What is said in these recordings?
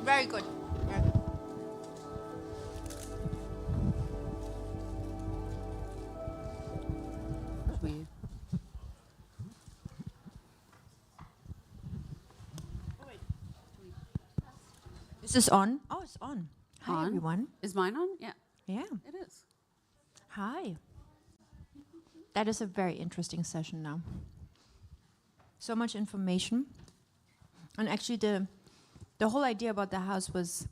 Very good. Very good. Is this on? Oh, it's on. Hi, On? everyone. Is mine on? Yeah, Yeah. it is. Hi. That is a very interesting session now. So much information. And actually, the whole idea about the house was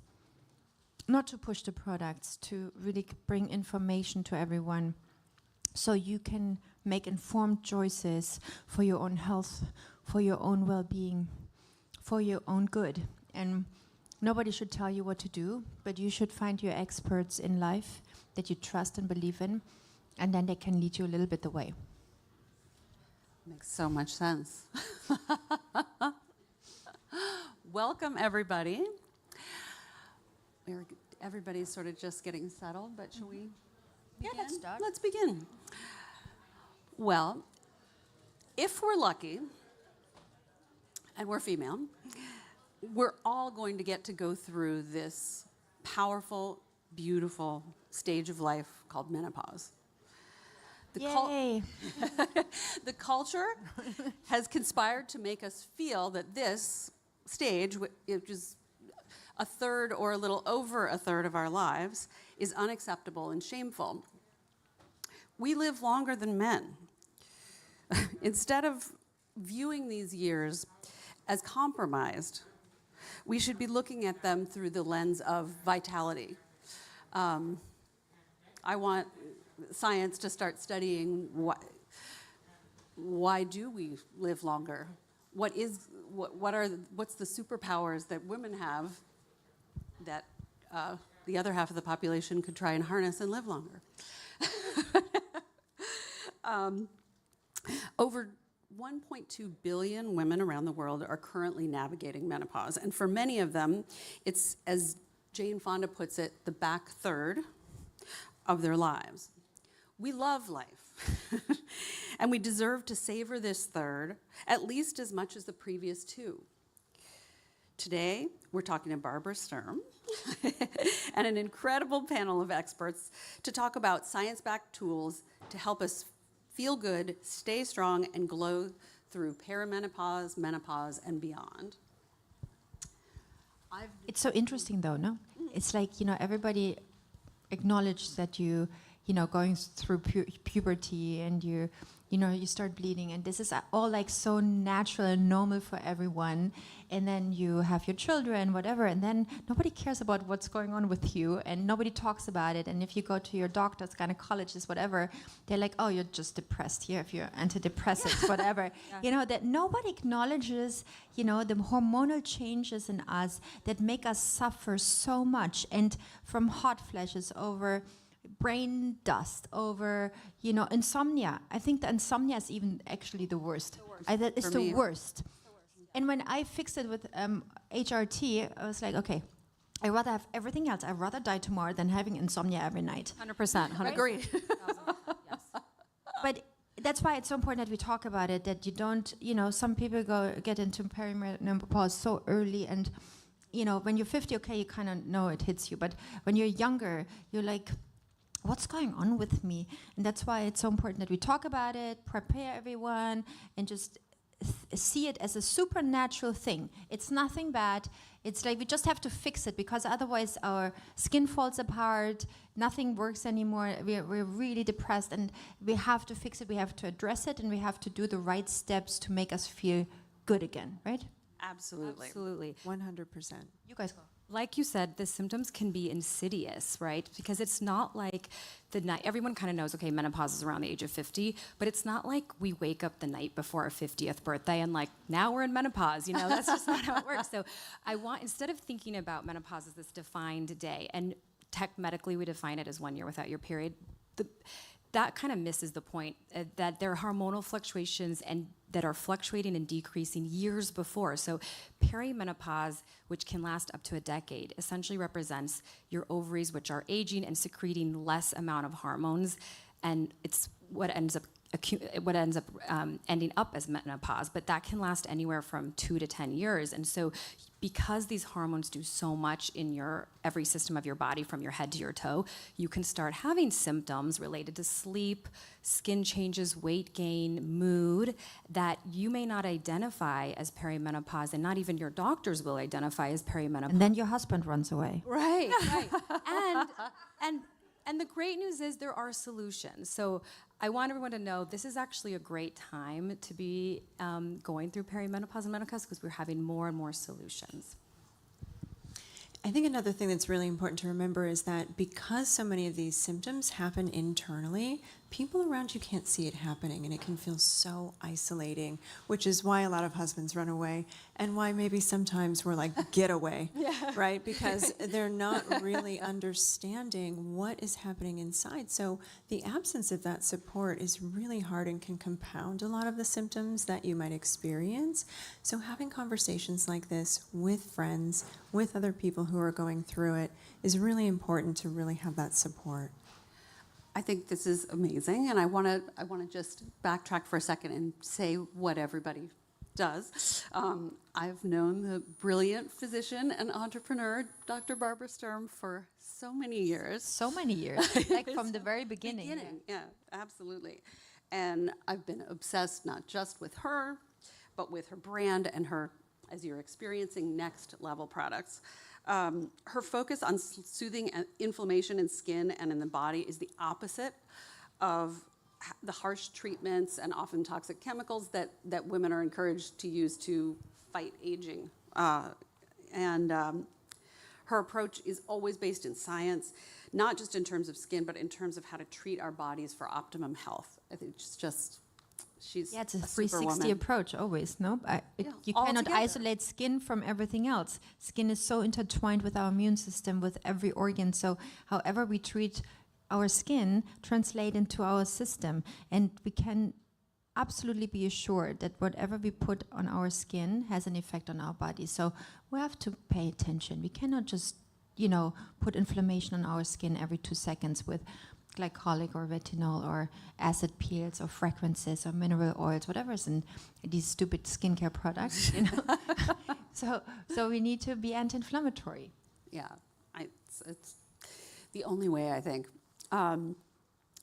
not to push the products, to really bring information to everyone so you can make informed choices for your own health, for your own well-being, for your own good. And nobody should tell you what to do, but you should find your experts in life that you trust and believe in, and then they can lead you a little bit the way. Makes so much sense. Welcome, everybody. Everybody's sort of just getting settled, but shall we begin? let's start. Let's begin. Well, if we're lucky, and we're female, we're all going to get to go through this powerful, beautiful stage of life called menopause. Yay! The culture has conspired to make us feel that this stage, which is a third or a little over a third of our lives, is unacceptable and shameful. We live longer than men. Instead of viewing these years as compromised, we should be looking at them through the lens of vitality. I want science to start studying why do we live longer? What's the superpowers that women have that the other half of the population could try and harness and live longer? Over 1.2 billion women around the world are currently navigating menopause, and for many of them, it's, as Jane Fonda puts it, the back third of their lives. We love life, and we deserve to savor this third at least as much as the previous two. Today, we're talking to Barbara Sturm and an incredible panel of experts to talk about science-backed tools to help us feel good, stay strong, and glow through perimenopause, menopause, and beyond. It's so interesting, though, no? It's like, everybody acknowledges that you going through puberty and you start bleeding, and this is all like so natural and normal for everyone. And then you have your children, whatever, and then nobody cares about what's going on with you, and nobody talks about it. And if you go to your doctors, gynecologist, whatever, they're like, oh, you're just depressed. Here, if you're antidepressants, whatever. Yeah. That nobody acknowledges, the hormonal changes in us that make us suffer so much, and from hot flashes over brain dust, over insomnia. I think the insomnia is even actually the worst. It's the worst. And when I fixed it with HRT, I was like, okay, I'd rather have everything else. I'd rather die tomorrow than having insomnia every night. 100%. Agreed. Yes. But that's why it's so important that we talk about it, that you don't, some people get into perimenopause so early, and, when you're 50, okay, you kind of know it hits you. But when you're younger, you're like, what's going on with me? And that's why it's so important that we talk about it, prepare everyone, and just see it as a supernatural thing. It's nothing bad. It's like we just have to fix it, because otherwise our skin falls apart, nothing works anymore, we're really depressed, and we have to fix it, we have to address it, and we have to do the right steps to make us feel good again, right? Absolutely. Absolutely. 100%. You guys go. Like you said, the symptoms can be insidious, right? Because it's not like the night, everyone kind of knows, okay, menopause is around the age of 50, but it's not like we wake up the night before our 50th birthday and like, now we're in menopause, that's just not how it works. So instead of thinking about menopause as this defined day, and medically we define it as 1 year without your period, that kind of misses the point that there are hormonal fluctuations and that are fluctuating and decreasing years before. So perimenopause, which can last up to a decade, essentially represents your ovaries, which are aging and secreting less amount of hormones. And it's what ends up what ends up ending up as menopause, but that can last anywhere from 2 to 10 years. And so because these hormones do so much in your every system of your body from your head to your toe, you can start having symptoms related to sleep, skin changes, weight gain, mood that you may not identify as perimenopause, and not even your doctors will identify as perimenopause. And then your husband runs away. Right, right. And the great news is there are solutions. So I want everyone to know this is actually a great time to be going through perimenopause and menopause, because we're having more and more solutions. I think another thing that's really important to remember is that because so many of these symptoms happen internally, people around you can't see it happening, and it can feel so isolating, which is why a lot of husbands run away, and why maybe sometimes we're like, get away, right? Because they're not really understanding what is happening inside. So the absence of that support is really hard and can compound a lot of the symptoms that you might experience. So having conversations like this with friends, with other people who are going through it, is really important to really have that support. I think this is amazing, and I want to just backtrack for a second and say what everybody does. I've known the brilliant physician and entrepreneur, Dr. Barbara Sturm, for so many years. So many years, like from the very beginning. Yeah, absolutely. And I've been obsessed not just with her, but with her brand and her, as you're experiencing, next level products. Her focus on soothing inflammation in skin and in the body is the opposite of the harsh treatments and often toxic chemicals that women are encouraged to use to fight aging. Her approach is always based in science, not just in terms of skin, but in terms of how to treat our bodies for optimum health. I think it's just... She's it's a superwoman. 360 approach always, no? You all cannot together. isolate skin from everything else. Skin is so intertwined with our immune system, with every organ. So however we treat our skin translate into our system. And we can absolutely be assured that whatever we put on our skin has an effect on our body. So we have to pay attention. We cannot just, put inflammation on our skin every 2 seconds with glycolic or retinol or acid peels or fragrances or mineral oils, whatever is in these stupid skincare products. So we need to be anti-inflammatory. Yeah, it's the only way, I think.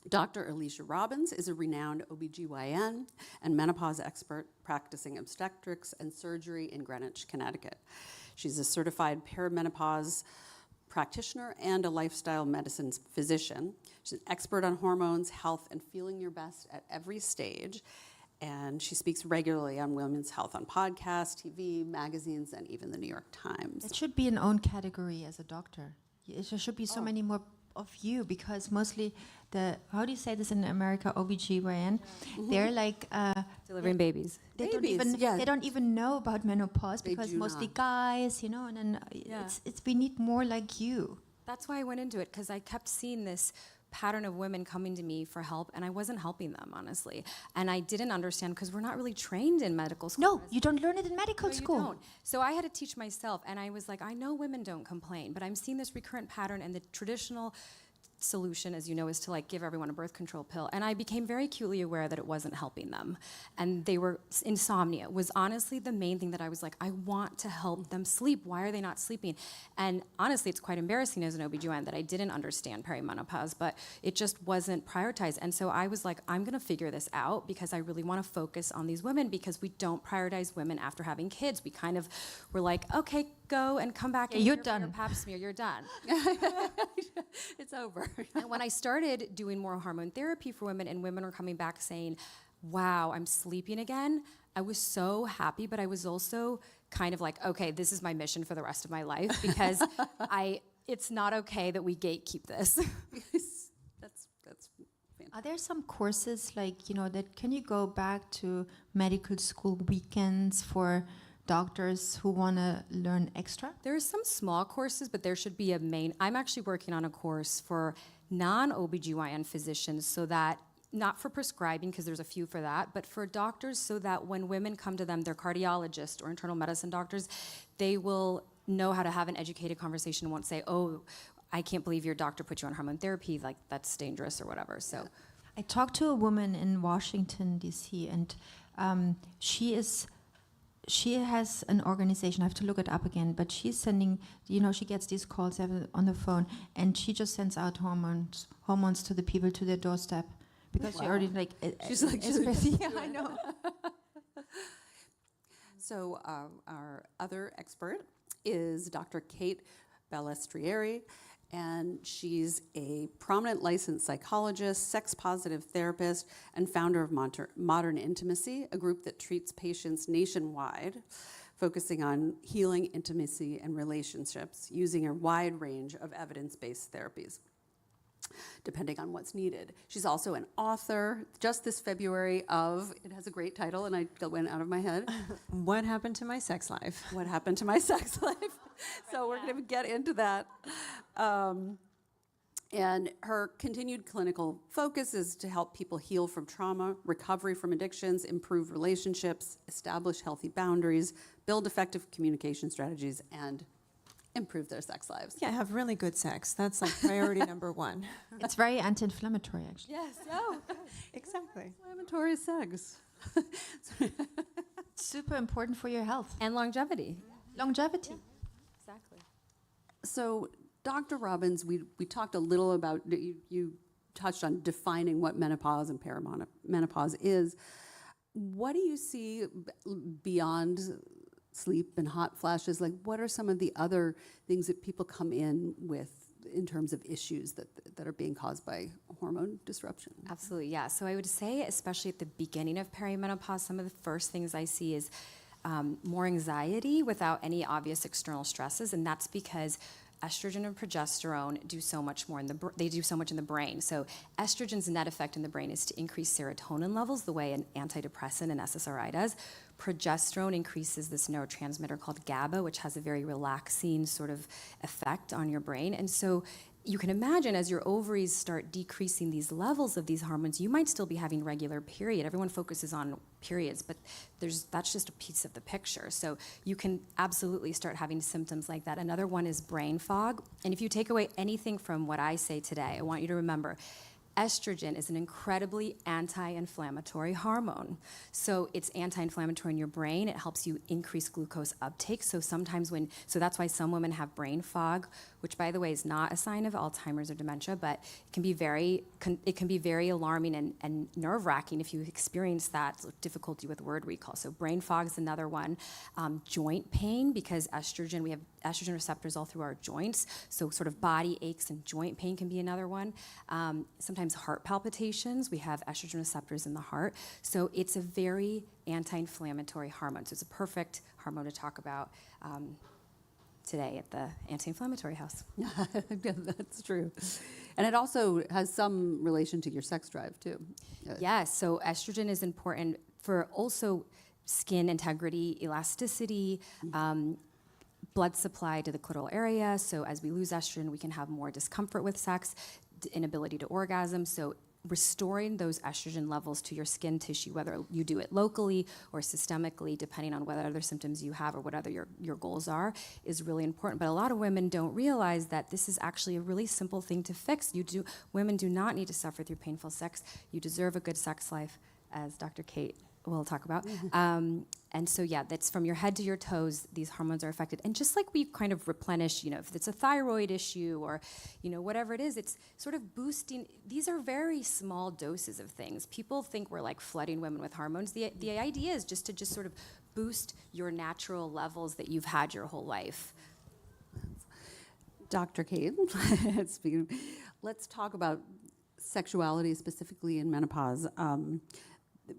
Dr. Alicia Robbins is a renowned OBGYN and menopause expert practicing obstetrics and surgery in Greenwich, Connecticut. She's a certified perimenopause practitioner and a lifestyle medicine physician. She's an expert on hormones, health, and feeling your best at every stage. And she speaks regularly on women's health on podcasts, TV, magazines, and even the New York Times. It should be an own category as a doctor. There should be so many more of you, because mostly how do you say this in America, OBGYN? They're like... Delivering babies. They Babies, don't even know about menopause, They because do mostly not. guys, and then we need more like you. That's why I went into it, because I kept seeing this pattern of women coming to me for help, and I wasn't helping them, honestly. And I didn't understand, because we're not really trained in medical school. No, you don't learn it in medical No, school. you don't. So I had to teach myself, and I was like, I know women don't complain, but I'm seeing this recurrent pattern, and the traditional solution, as you know, is to give everyone a birth control pill. And I became very acutely aware that it wasn't helping them. And insomnia was honestly the main thing that I was like, I want to help them sleep. Why are they not sleeping? And honestly, it's quite embarrassing as an OBGYN that I didn't understand perimenopause, but it just wasn't prioritized. And so I was like, I'm gonna figure this out, because I really wanna focus on these women, because we don't prioritize women after having kids. We kind of were like, okay, go and come back and you're your done. pap smear, you're done. It's over. And when I started doing more hormone therapy for women, and women were coming back saying, wow, I'm sleeping again, I was so happy, but I was also kind of like, okay, this is my mission for the rest of my life, because it's not okay that we gatekeep this. That's fantastic. Are there some courses that can you go back to medical school weekends for doctors who want to learn extra? There are some small courses, but there should be a main. I'm actually working on a course for non-OBGYN physicians, so that, not for prescribing, because there's a few for that, but for doctors, so that when women come to them, they're cardiologists or internal medicine doctors, they will know how to have an educated conversation and won't say, oh, I can't believe your doctor put you on hormone therapy, that's dangerous or whatever. So I I talked to a woman in Washington, D.C., and she has an organization. I have to look it up again, but she's sending, she gets these calls on the phone, and she just sends out hormones to the people to their doorstep, because she already She's like, yeah, I know. So our other expert is Dr. Kate Balestrieri, and she's a prominent licensed psychologist, sex-positive therapist, and founder of Modern Intimacy, a group that treats patients nationwide, focusing on healing intimacy and relationships using a wide range of evidence-based therapies, depending on what's needed. She's also an author, just this February of, it has a great title, and it went out of my head. What happened to my sex life? What happened to my sex life? So we're going to get into that. And her continued clinical focus is to help people heal from trauma, recovery from addictions, improve relationships, establish healthy boundaries, build effective communication strategies, and improve their sex lives. Yeah, have really good sex. That's like priority number one. It's very anti-inflammatory, actually. Yes, oh, Exactly. inflammatory sex. Super important for your health. And longevity. Longevity. Exactly. So, Dr. Robbins, we talked a little about, you touched on defining what menopause and perimenopause is. What do you see beyond sleep and hot flashes? Like, what are some of the other things that people come in with in terms of issues that are being caused by hormone disruption? Absolutely, yeah. So I would say, especially at the beginning of perimenopause, some of the first things I see is more anxiety without any obvious external stresses, and that's because estrogen and progesterone do so much more they do so much in the brain. So estrogen's net effect in the brain is to increase serotonin levels the way an antidepressant and SSRI does. Progesterone increases this neurotransmitter called GABA, which has a very relaxing sort of effect on your brain. And so you can imagine as your ovaries start decreasing these levels of these hormones, you might still be having regular period. Everyone focuses on periods, but that's just a piece of the picture. So you can absolutely start having symptoms like that. Another one is brain fog. And if you take away anything from what I say today, I want you to remember, estrogen is an incredibly anti-inflammatory hormone. So it's anti-inflammatory in your brain. It helps you increase glucose uptake. So that's why some women have brain fog, which by the way is not a sign of Alzheimer's or dementia, but it can be very alarming and nerve-wracking if you experience that difficulty with word recall. So brain fog is another one. Joint pain, because we have estrogen receptors all through our joints. So sort of body aches and joint pain can be another one. Sometimes heart palpitations. We have estrogen receptors in the heart. So it's a very anti-inflammatory hormone. So it's a perfect hormone to talk about today at the anti-inflammatory house. Yeah, that's true. And it also has some relation to your sex drive, too. Yes, so estrogen is important for also skin integrity, elasticity, blood supply to the clitoral area. So as we lose estrogen, we can have more discomfort with sex, inability to orgasm. So restoring those estrogen levels to your skin tissue, whether you do it locally or systemically, depending on what other symptoms you have or what other your goals are, is really important. But a lot of women don't realize that this is actually a really simple thing to fix. Women do not need to suffer through painful sex. You deserve a good sex life, as Dr. Kate will talk about. And so, yeah, that's from your head to your toes, these hormones are affected. And just like we kind of replenish, if it's a thyroid issue or, whatever it is, it's sort of boosting. These are very small doses of things. People think we're like flooding women with hormones. The idea is just to sort of boost your natural levels that you've had your whole life. Dr. Kate, let's talk about sexuality specifically in menopause.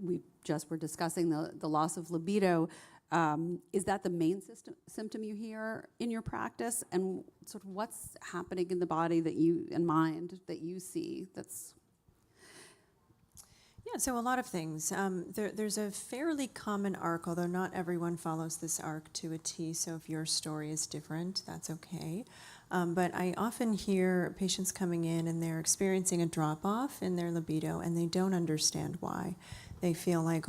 We just were discussing the loss of libido. Is that the main symptom you hear in your practice? And sort of what's happening in the body and mind that you see that's... Yeah, so a lot of things. There's a fairly common arc, although not everyone follows this arc to a T, so if your story is different, that's okay. But I often hear patients coming in and they're experiencing a drop-off in their libido and they don't understand why. They feel like,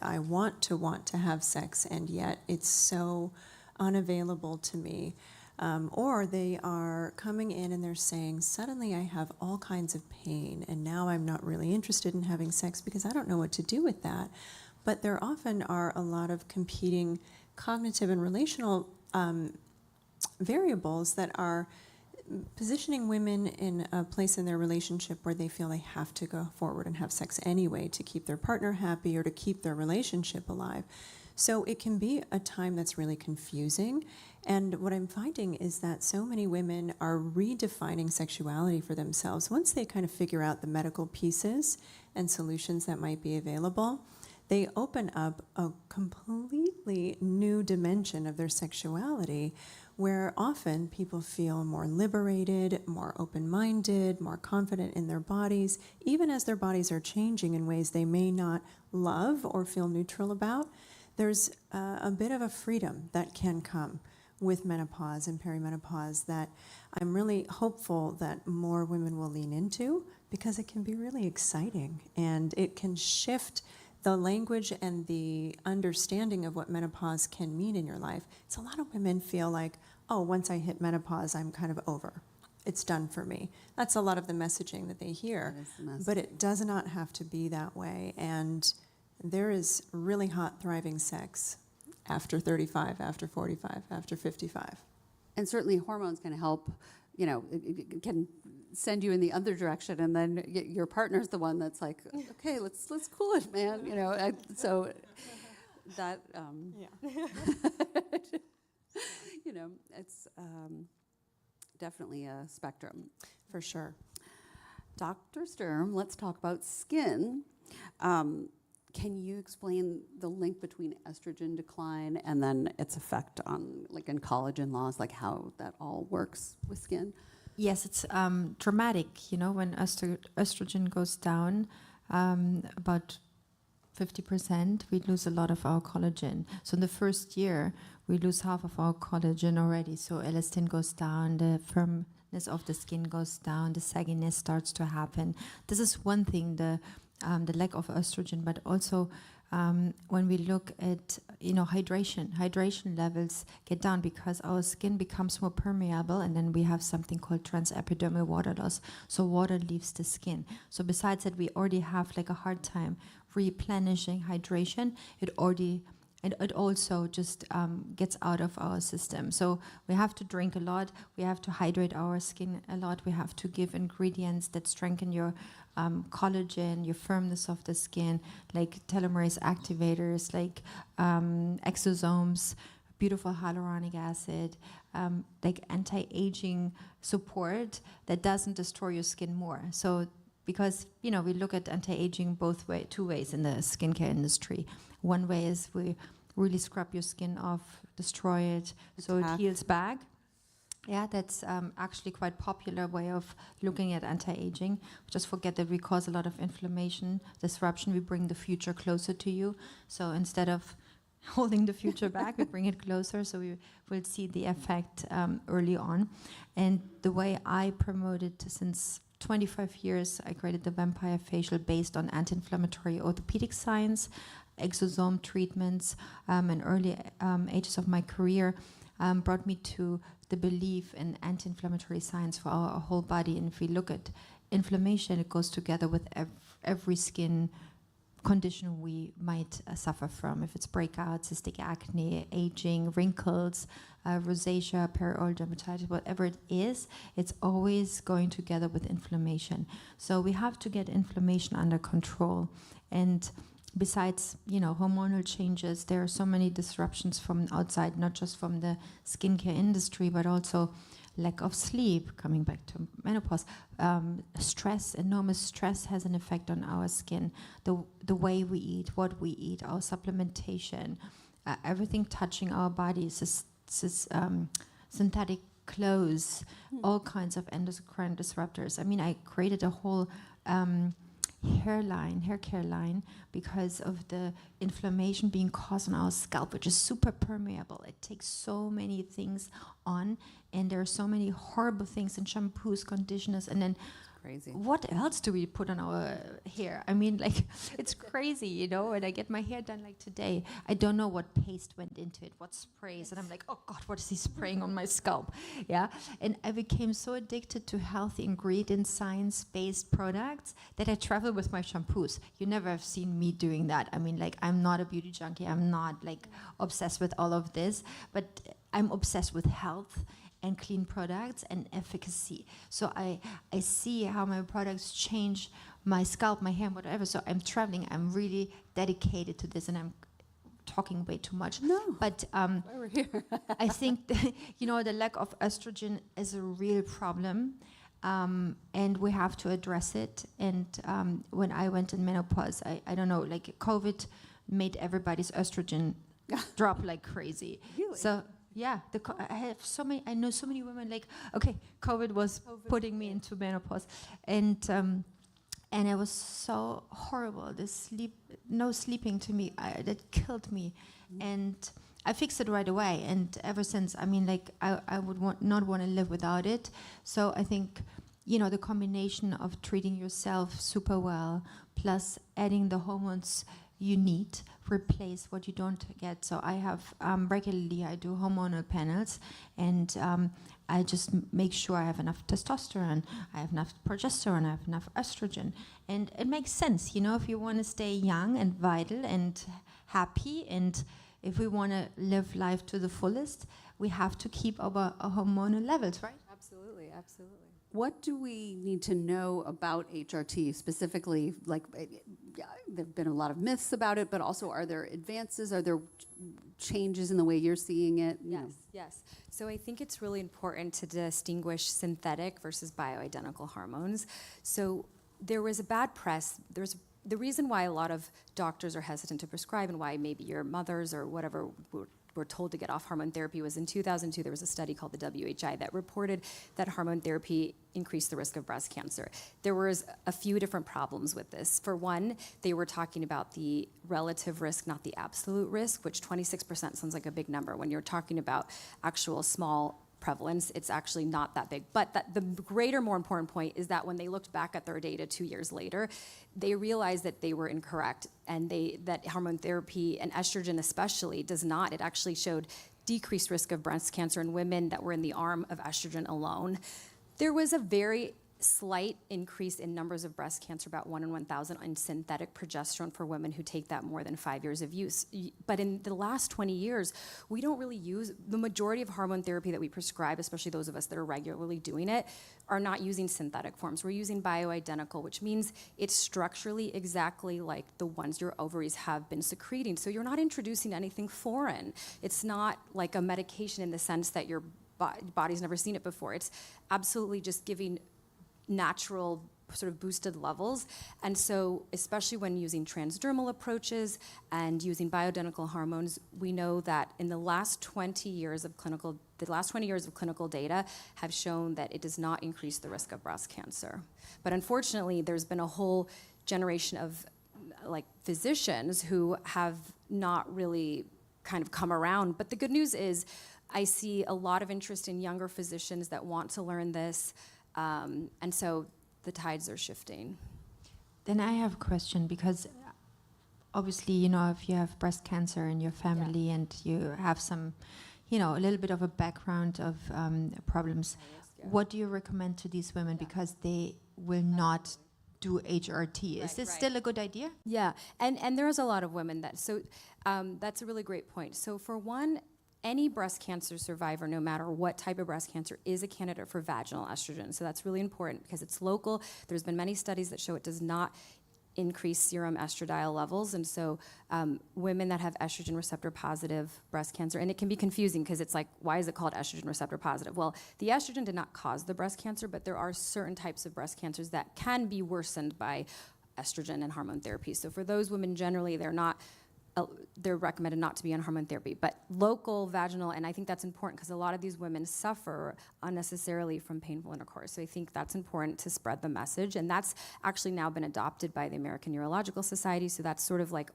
I want to have sex, and yet it's so unavailable to me. Or they are coming in and they're saying, suddenly I have all kinds of pain, and now I'm not really interested in having sex because I don't know what to do with that. But there often are a lot of competing cognitive and relational variables that are positioning women in a place in their relationship where they feel they have to go forward and have sex anyway to keep their partner happy or to keep their relationship alive. So it can be a time that's really confusing. And what I'm finding is that so many women are redefining sexuality for themselves. Once they kind of figure out the medical pieces and solutions that might be available, they open up a completely new dimension of their sexuality where often people feel more liberated, more open-minded, more confident in their bodies, even as their bodies are changing in ways they may not love or feel neutral about. There's a bit of a freedom that can come with menopause and perimenopause that I'm really hopeful that more women will lean into, because it can be really exciting and it can shift the language and the understanding of what menopause can mean in your life. So a lot of women feel like, oh, once I hit menopause, I'm kind of over. It's done for me. That's a lot of the messaging that they hear. That is the message. But it does not have to be that way. And there is really hot, thriving sex after 35, after 45, after 55. And certainly hormones can help, you know, it can send you in the other direction, and then your partner's the one that's like, okay, let's cool it, man, you know. And so that, you know, it's definitely a spectrum. For sure. Dr. Sturm, let's talk about skin. Can you explain the link between estrogen decline and then its effect on, like, in collagen loss, like how that all works with skin? Yes, it's dramatic. You know, when estrogen goes down, about 50%, we lose a lot of our collagen. So in the first year, we lose half of our collagen already. So elastin goes down, the firmness of the skin goes down, the sagginess starts to happen. This is one thing, the lack of estrogen, but also when we look at, you know, hydration levels get down because our skin becomes more permeable, and then we have something called transepidermal water loss. So water leaves the skin. So besides that, we already have like a hard time replenishing hydration. It also just gets out of our system. So we have to drink a lot. We have to hydrate our skin a lot. We have to give ingredients that strengthen your collagen, your firmness of the skin, like telomerase activators, like exosomes, beautiful hyaluronic acid, like anti-aging support that doesn't destroy your skin more. So because, you know, we look at anti-aging two ways in the skincare industry. One way is we really scrub your skin off, destroy it, so it heals back. Yeah, that's actually quite popular way of looking at anti-aging. Just forget that we cause a lot of inflammation, disruption. We bring the future closer to you. So instead of holding the future back, we bring it closer, so we will see the effect early on. And the way I promote it since 25 years, I created the Vampire Facial based on anti-inflammatory orthopedic science, exosome treatments, and early ages of my career brought me to the belief in anti-inflammatory science for our whole body. And if we look at inflammation, it goes together with every skin condition we might suffer from. If it's breakouts, cystic acne, aging, wrinkles, rosacea, perioral dermatitis, whatever it is, it's always going together with inflammation. So we have to get inflammation under control. And besides, you know, hormonal changes, there are so many disruptions from outside, not just from the skincare industry, but also lack of sleep, coming back to menopause, stress, enormous stress has an effect on our skin, the way we eat, what we eat, our supplementation, everything touching our bodies, synthetic clothes, all kinds of endocrine disruptors. I mean, I created a whole hair care line because of the inflammation being caused on our scalp, which is super permeable. It takes so many things on, and there are so many horrible things in shampoos, conditioners, and then crazy. what else do we put on our hair? I mean, like, it's crazy, you know, and I get my hair done like today. I don't know what paste went into it, what sprays, and I'm like, oh God, what is he spraying on my scalp? Yeah, and I became so addicted to healthy ingredient, science-based products that I travel with my shampoos. You never have seen me doing that. I mean, like, I'm not a beauty junkie. I'm not, like, obsessed with all of this, but I'm obsessed with health and clean products and efficacy. So I see how my products change my scalp, my hair, whatever. So I'm traveling. I'm really dedicated to this, and I'm talking way too much. No. But Why we're here. I think you know, the lack of estrogen is a real problem, and we have to address it. And when I went in menopause, I don't know, like COVID made everybody's estrogen drop like crazy. Really? So yeah, I know so many women, like, okay, COVID was putting me into menopause, and it was so horrible. No sleeping to me, that killed me, and I fixed it right away. And ever since, I mean, like, I would not want to live without it. So I think, you know, the combination of treating yourself super well, plus adding the hormones you need, replace what you don't get. So I have regularly, I do hormonal panels, and I just make sure I have enough testosterone, I have enough progesterone, I have enough estrogen. And it makes sense, you know, if you want to stay young and vital and happy, and if we want to live life to the fullest, we have to keep our hormonal levels, right? Absolutely, absolutely. What do we need to know about HRT specifically? Like, there have been a lot of myths about it, but also, are there advances? Are there changes in the way you're seeing it? Yes. So I think it's really important to distinguish synthetic versus bioidentical hormones. So there was a bad press. The reason why a lot of doctors are hesitant to prescribe, and why maybe your mothers or whatever were told to get off hormone therapy, was in 2002 there was a study called the WHI that reported that hormone therapy increased the risk of breast cancer. There was a few different problems with this. For one, they were talking about the relative risk, not the absolute risk, which 26% sounds like a big number. When you're talking about actual small prevalence, it's actually not that big. But the greater, more important point is that when they looked back at their data 2 years later, they realized that they were incorrect, and that hormone therapy, and estrogen especially, does not. It actually showed decreased risk of breast cancer in women that were in the arm of estrogen alone. There was a very slight increase in numbers of breast cancer, about 1 in 1,000, on synthetic progesterone for women who take that more than 5 years of use. But in the last 20 years, we don't really use, the majority of hormone therapy that we prescribe, especially those of us that are regularly doing it, are not using synthetic forms. We're using bioidentical, which means it's structurally exactly like the ones your ovaries have been secreting. So you're not introducing anything foreign. It's not like a medication in the sense that your body's never seen it before. It's absolutely just giving natural sort of boosted levels. And so, especially when using transdermal approaches and using bioidentical hormones, we know that in the last 20 years of clinical data have shown that it does not increase the risk of breast cancer. But unfortunately, there's been a whole generation of physicians who have not really kind of come around. But the good news is I see a lot of interest in younger physicians that want to learn this. And so the tides are shifting. Then I have a question, because obviously, you know, if you have breast cancer in your family and you have some, you know, a little bit of a background of problems, what do you recommend to these women? Because they will not do HRT. Is this still a good idea? Yeah, and there's a lot of women that, so that's a really great point. So for one, any breast cancer survivor, no matter what type of breast cancer, is a candidate for vaginal estrogen. So that's really important because it's local. There's been many studies that show it does not increase serum estradiol levels. And so women that have estrogen receptor positive breast cancer, and it can be confusing because it's like, why is it called estrogen receptor positive? Well, the estrogen did not cause the breast cancer, but there are certain types of breast cancers that can be worsened by estrogen and hormone therapy. So for those women, generally, they're recommended not to be on hormone therapy. But local vaginal, and I think that's important because a lot of these women suffer unnecessarily from painful intercourse. So I think that's important to spread the message. And that's actually now been adopted by the American Urological Society. So that's sort of like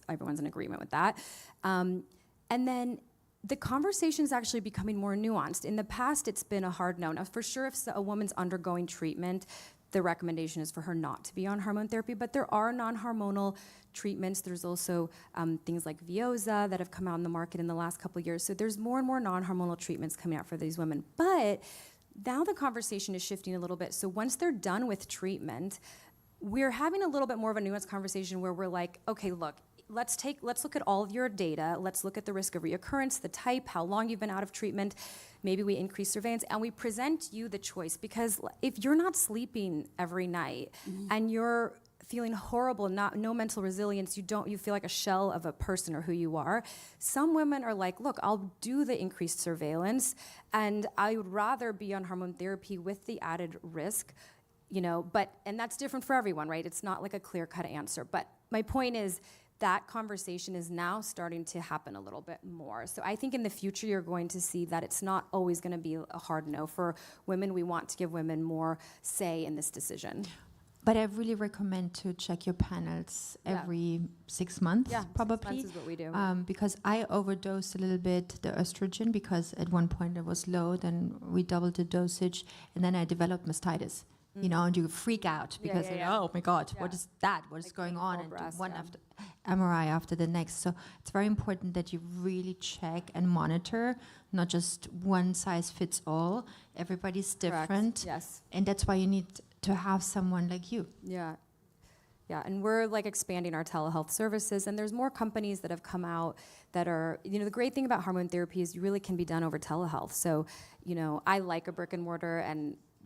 everyone's in agreement with that. And then the conversation is actually becoming more nuanced. In the past, it's been a hard no. Now, for sure, if a woman's undergoing treatment, the recommendation is for her not to be on hormone therapy, but there are non-hormonal treatments. There's also things like Veoza that have come out in the market in the last couple of years. So there's more and more non-hormonal treatments coming out for these women. But now the conversation is shifting a little bit. So once they're done with treatment, we're having a little bit more of a nuanced conversation where we're like, okay, look, let's look at all of your data. Let's look at the risk of reoccurrence, the type, how long you've been out of treatment. Maybe we increase surveillance, and we present you the choice. Because if you're not sleeping every night and you're feeling horrible, no mental resilience, you feel like a shell of a person or who you are. Some women are like, look, I'll do the increased surveillance, and I would rather be on hormone therapy with the added risk, and that's different for everyone, right? It's not like a clear-cut answer. But my point is, that conversation is now starting to happen a little bit more. So I think in the future, you're going to see that it's not always going to be a hard no for women. We want to give women more say in this decision. But I really recommend to check your panels every 6 months, probably. 6 months is what we do. Because I overdosed a little bit the estrogen because at one point it was low, then we doubled the dosage, and then I developed mastitis. And you freak out because oh my God, what is that? What is going on? And breast, one after MRI after the next. So it's very important that you really check and monitor, not just one size fits all. Everybody's different. Correct. Yes. And that's why you need to have someone like you. Yeah. Yeah, and we're expanding our telehealth services, and there's more companies that have come out that are, the great thing about hormone therapy is you really can be done over telehealth. So, I like a brick and mortar,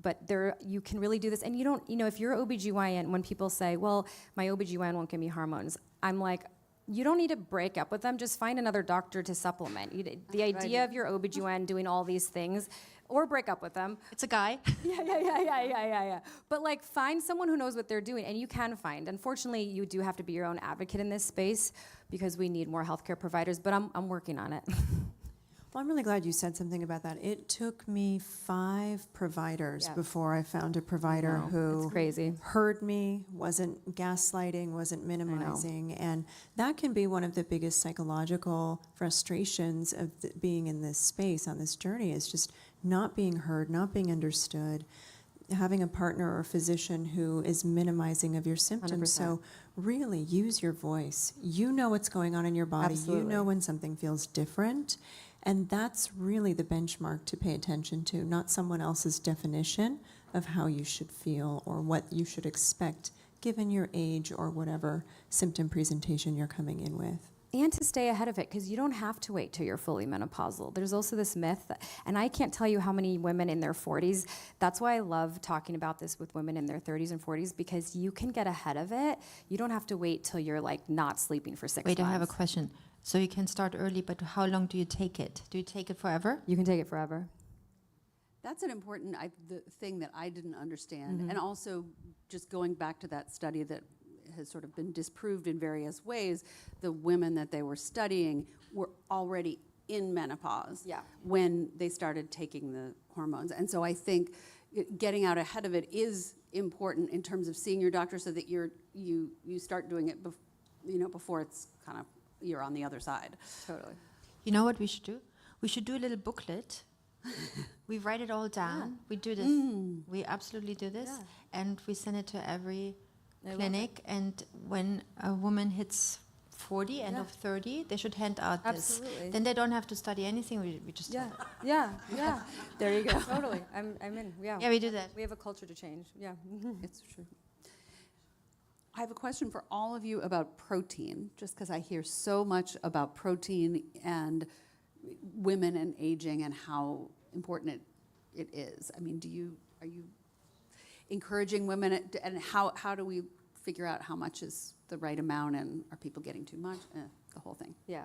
but you can really do this. And you don't, if you're OBGYN, when people say, well, my OBGYN won't give me hormones, I'm like, you don't need to break up with them, just find another doctor to supplement. The idea of your OBGYN doing all these things, or break up with them. It's a guy. Yeah. But find someone who knows what they're doing, and you can find. Unfortunately, you do have to be your own advocate in this space because we need more healthcare providers, but I'm working on it. Well, I'm really glad you said something about that. It took me 5 providers before I found a provider who it's crazy. Heard me, wasn't gaslighting, wasn't minimizing. And that can be one of the biggest psychological frustrations of being in this space, on this journey, is just not being heard, not being understood, having a partner or physician who is minimizing of your symptoms. 100%. So really use your voice. You know what's going on in your body. Absolutely. You know when something feels different. And that's really the benchmark to pay attention to, not someone else's definition of how you should feel or what you should expect given your age or whatever symptom presentation you're coming in with. And to stay ahead of it, because you don't have to wait till you're fully menopausal. There's also this myth, and I can't tell you how many women in their 40s, that's why I love talking about this with women in their 30s and 40s, because you can get ahead of it. You don't have to wait till you're not sleeping for 6 months. Wait, I have a question. So you can start early, but how long do you take it? Do you take it forever? You can take it forever. That's an important the thing that I didn't understand. And also, just going back to that study that has sort of been disproved in various ways, the women that they were studying were already in menopause when they started taking the hormones. And so I think getting out ahead of it is important in terms of seeing your doctor so that you start doing it before it's kind of you're on the other side. Totally. You know what we should do? We should do a little booklet. We write it all down. We do this. We absolutely do this. And we send it to every clinic. And when a woman hits 40, end of 30, they should hand out this. Then they don't have to study anything. We just Yeah. There you go. Totally. I'm in. Yeah, we do that. We have a culture to change. Yeah. It's true. I have a question for all of you about protein, just because I hear so much about protein and women and aging and how important it is. I mean, are you encouraging women, and how do we figure out how much is the right amount, and are people getting too much? The whole thing. Yeah.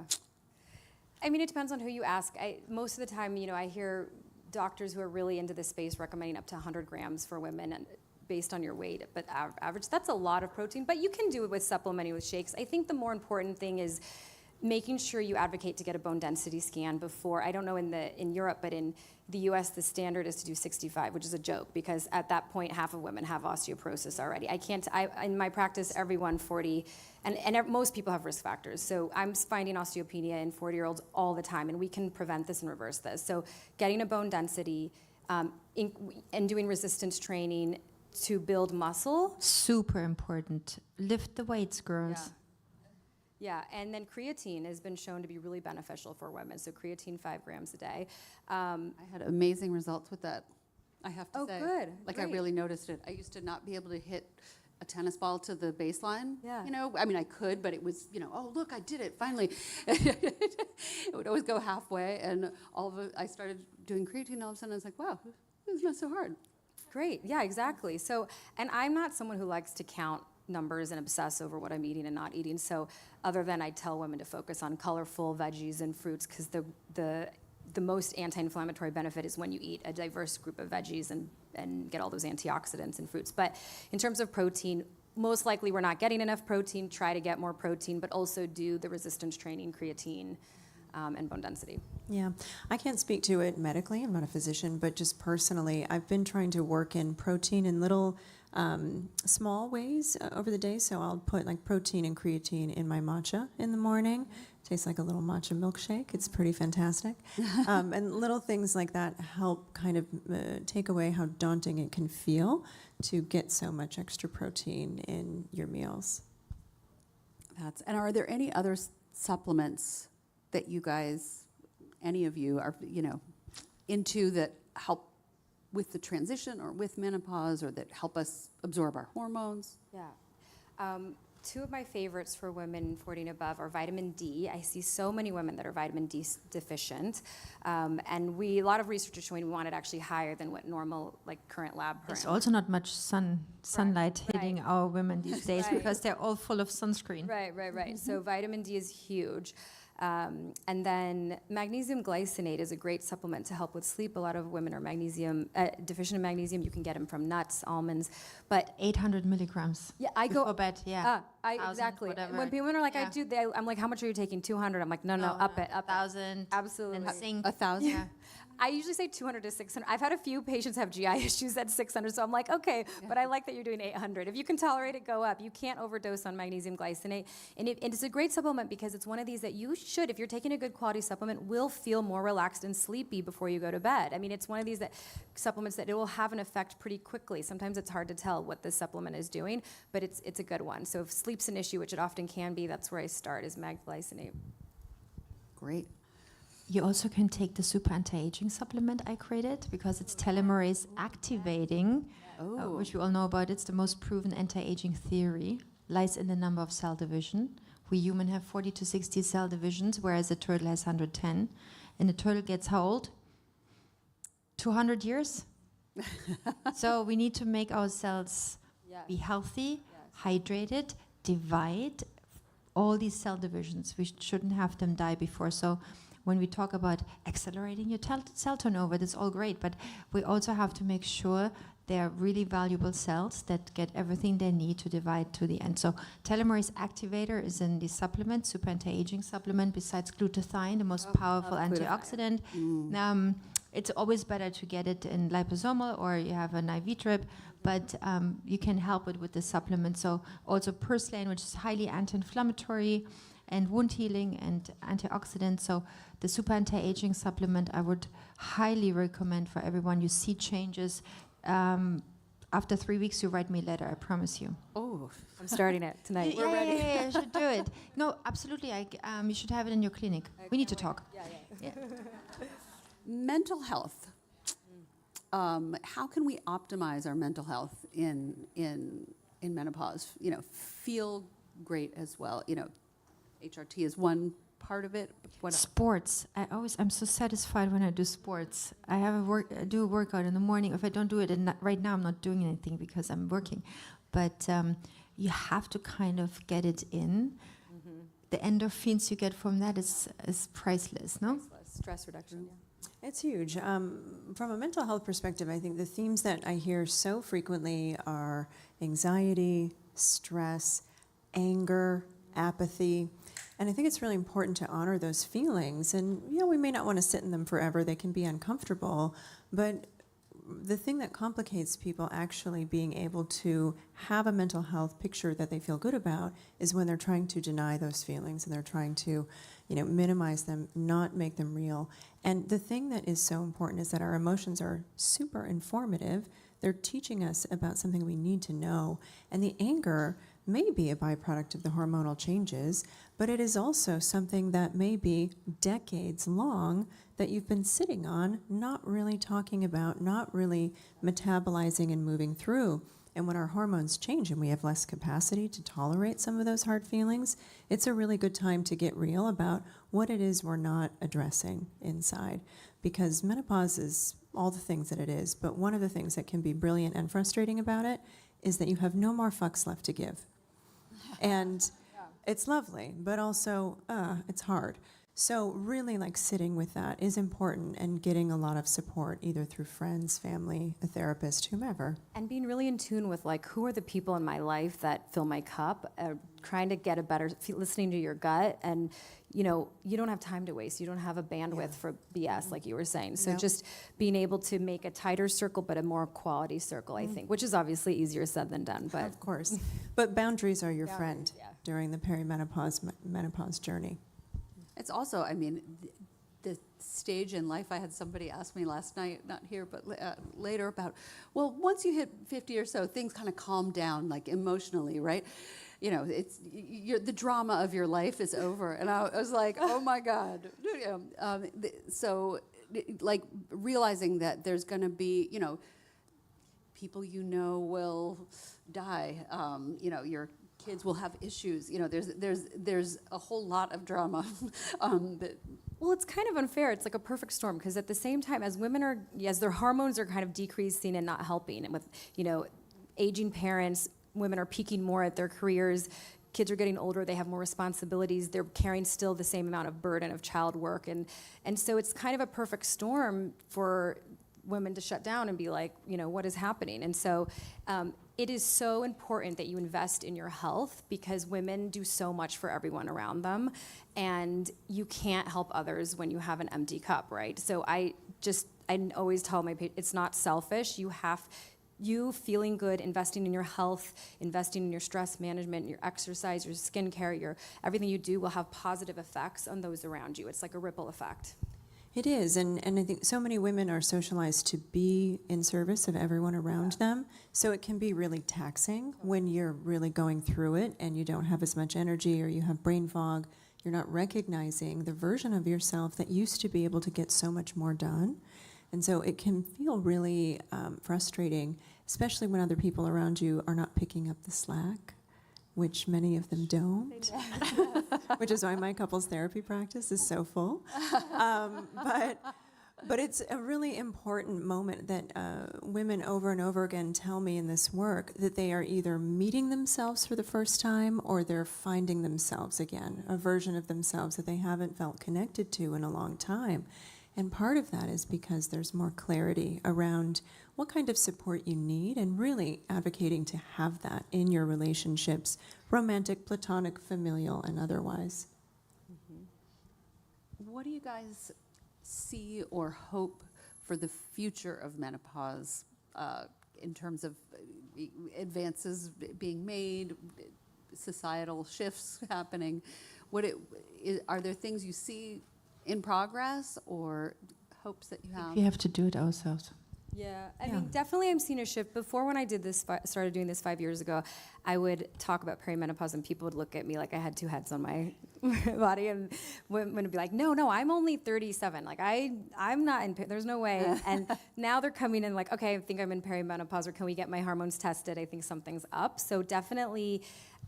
I mean, it depends on who you ask. Most of the time, I hear doctors who are really into this space recommending up to 100 grams for women, and based on your weight, but average, that's a lot of protein. But you can do it with supplementing with shakes. I think the more important thing is making sure you advocate to get a bone density scan before, I don't know in Europe, but in the US, the standard is to do 65, which is a joke because at that point, half of women have osteoporosis already. In my practice, everyone 40, and most people have risk factors. So I'm finding osteopenia in 40-year-olds all the time, and we can prevent this and reverse this. So getting a bone density and doing resistance training to build muscle. Super important. Lift the weights, girls. Yeah, and then creatine has been shown to be really beneficial for women. So creatine 5 grams a day. I had amazing results with that, I have to say. Oh, good. Like, Great. I really noticed it. I used to not be able to hit a tennis ball to the baseline. Yeah. You know, I mean, I could, but it was, you know, oh, look, I did it, finally. It would always go halfway, and I started doing creatine, and all of a sudden I was like, wow, it's not so hard. Great, yeah, exactly. So, and I'm not someone who likes to count numbers and obsess over what I'm eating and not eating. So other than I tell women to focus on colorful veggies and fruits, because the most anti-inflammatory benefit is when you eat a diverse group of veggies and get all those antioxidants in fruits. But in terms of protein, most likely we're not getting enough protein. Try to get more protein, but also do the resistance training, creatine, and bone density. Yeah, I can't speak to it medically. I'm not a physician, but just personally, I've been trying to work in protein in little small ways over the day. So I'll put like protein and creatine in my matcha in the morning. Tastes like a little matcha milkshake. It's pretty fantastic. And little things like that help kind of take away how daunting it can feel to get so much extra protein in your meals. And are there any other supplements that you guys, any of you, are, you know, into that help with the transition or with menopause, or that help us absorb our hormones? Yeah. Two of my favorites for women 40 and above are vitamin D. I see so many women that are vitamin D deficient. And a lot of research is showing we want it actually higher than what normal, like current lab parameters. There's also not much sunlight hitting right. our women these days Right. because they're all full of sunscreen. Right. So vitamin D is huge. And then magnesium glycinate is a great supplement to help with sleep. A lot of women are magnesium deficient in magnesium. You can get them from nuts, almonds, but 800 milligrams. yeah, I go before bed. Yeah. 1,000, exactly. whatever. When women are like, Yeah. I'm like, how much are you taking? 200. I'm like, no, up it. 1,000. Absolutely. And zinc. 1,000? Yeah. I usually say 200 to 600. I've had a few patients have GI issues at 600, so I'm like, okay, but I like that you're doing 800. If you can tolerate it, go up. You can't overdose on magnesium glycinate. And it's a great supplement because it's one of these that you should, if you're taking a good quality supplement, will feel more relaxed and sleepy before you go to bed. I mean, it's one of these supplements that it will have an effect pretty quickly. Sometimes it's hard to tell what this supplement is doing, but it's a good one. So if sleep's an issue, which it often can be, that's where I start, is mag glycinate. Great. You also can take the super anti-aging supplement I created because it's telomerase activating, which we all know about. It's the most proven anti-aging theory. Lies in the number of cell division. We human have 40 to 60 cell divisions, whereas a turtle has 110. And a turtle gets how old? 200 years. So we need to make our cells be healthy, hydrated, divide all these cell divisions. We shouldn't have them die before. So when we talk about accelerating your cell turnover, that's all great, but we also have to make sure they're really valuable cells that get everything they need to divide to the end. So telomerase activator is in the supplement, super anti-aging supplement, besides glutathione, the most powerful antioxidant. It's always better to get it in liposomal or you have an IV drip, but you can help it with the supplement. So also purslane, which is highly anti-inflammatory, and wound healing and antioxidants. So the super anti-aging supplement I would highly recommend for everyone. You see changes. After 3 weeks, you write me a letter, I promise you. Oh, I'm starting it tonight. We're ready. Yeah, you should do it. No, absolutely. You should have it in your clinic. We need to talk. Yeah. mental health. How can we optimize our mental health in menopause? You know, feel great as well. You know, HRT is one part of it. Sports. I'm so satisfied when I do sports. I do a workout in the morning. If I don't do it, right now I'm not doing anything because I'm working. But you have to kind of get it in. Mm-hmm. The endorphins you get from that is priceless, no? Priceless. Stress reduction. Yeah. It's huge. From a mental health perspective, I think the themes that I hear so frequently are anxiety, stress, anger, apathy. And I think it's really important to honor those feelings. And, we may not want to sit in them forever. They can be uncomfortable. But the thing that complicates people actually being able to have a mental health picture that they feel good about is when they're trying to deny those feelings and they're trying to, minimize them, not make them real. And the thing that is so important is that our emotions are super informative. They're teaching us about something we need to know. And the anger may be a byproduct of the hormonal changes, but it is also something that may be decades long that you've been sitting on, not really talking about, not really metabolizing and moving through. And when our hormones change and we have less capacity to tolerate some of those hard feelings, it's a really good time to get real about what it is we're not addressing inside. Because menopause is all the things that it is, but one of the things that can be brilliant and frustrating about it is that you have no more fucks left to give. And it's lovely, but also it's hard. So really, sitting with that is important, and getting a lot of support either through friends, family, a therapist, whomever. And being really in tune with who are the people in my life that fill my cup, trying to get a better, listening to your gut. And you don't have time to waste. You don't have a bandwidth for BS, like you were saying. So just being able to make a tighter circle, but a more quality circle, I think, which is obviously easier said than done. But of course. But boundaries are your friend during the menopause journey. It's also, the stage in life. I had somebody ask me last night, not here, but later, about, well, once you hit 50 or so, things kind of calm down, emotionally, right? The drama of your life is over. And I was like, oh my God. So, realizing that there's going to be, people will die, your kids will have issues. There's a whole lot of drama. Well, it's kind of unfair. It's like a perfect storm, because at the same time, as women as their hormones are kind of decreasing and not helping, and with aging parents, women are peaking more at their careers. Kids are getting older. They have more responsibilities. They're carrying still the same amount of burden of child work, and so it's kind of a perfect storm for women to shut down and be like, what is happening? And so it is so important that you invest in your health, because women do so much for everyone around them, and you can't help others when you have an empty cup, right? So I always tell my patients, it's not selfish. You feeling good, investing in your health, investing in your stress management, your exercise, your skincare, everything you do will have positive effects on those around you. It's like a ripple effect. It is, and I think so many women are socialized to be in service of everyone around them, so it can be really taxing when you're really going through it and you don't have as much energy, or you have brain fog. You're not recognizing the version of yourself that used to be able to get so much more done. And so it can feel really frustrating, especially when other people around you are not picking up the slack, which many of them don't, which is why my couples therapy practice is so full. But it's a really important moment that women over and over again tell me in this work, that they are either meeting themselves for the first time, or they're finding themselves again, a version of themselves that they haven't felt connected to in a long time. And part of that is because there's more clarity around what kind of support you need, and really advocating to have that in your relationships, romantic, platonic, familial, and otherwise. What do you guys see or hope for the future of menopause, in terms of advances being made, societal shifts happening? Are there things you see in progress, or hopes that you have? We have to do it ourselves. Yeah, I mean, definitely I'm seeing a shift. Before, when I did this, started doing this 5 years ago, I would talk about perimenopause and people would look at me like I had two heads on my body, and women would be like, no, I'm only 37. Like, I'm not in, there's no way. And now they're coming in like, okay, I think I'm in perimenopause, or can we get my hormones tested? I think something's up. So definitely,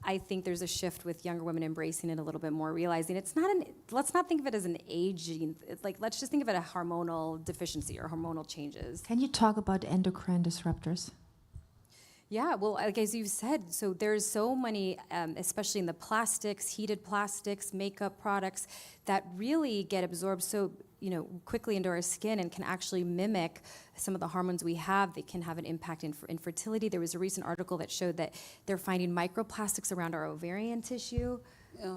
I think there's a shift with younger women embracing it a little bit more, realizing it's not let's not think of it as an aging, let's just think of it as a hormonal deficiency or hormonal changes. Can you talk about endocrine disruptors? Yeah, well, like as you've said, so there's so many, especially in the plastics, heated plastics, makeup products, that really get absorbed so quickly into our skin and can actually mimic some of the hormones we have. They can have an impact in infertility. There was a recent article that showed that they're finding microplastics around our ovarian tissue.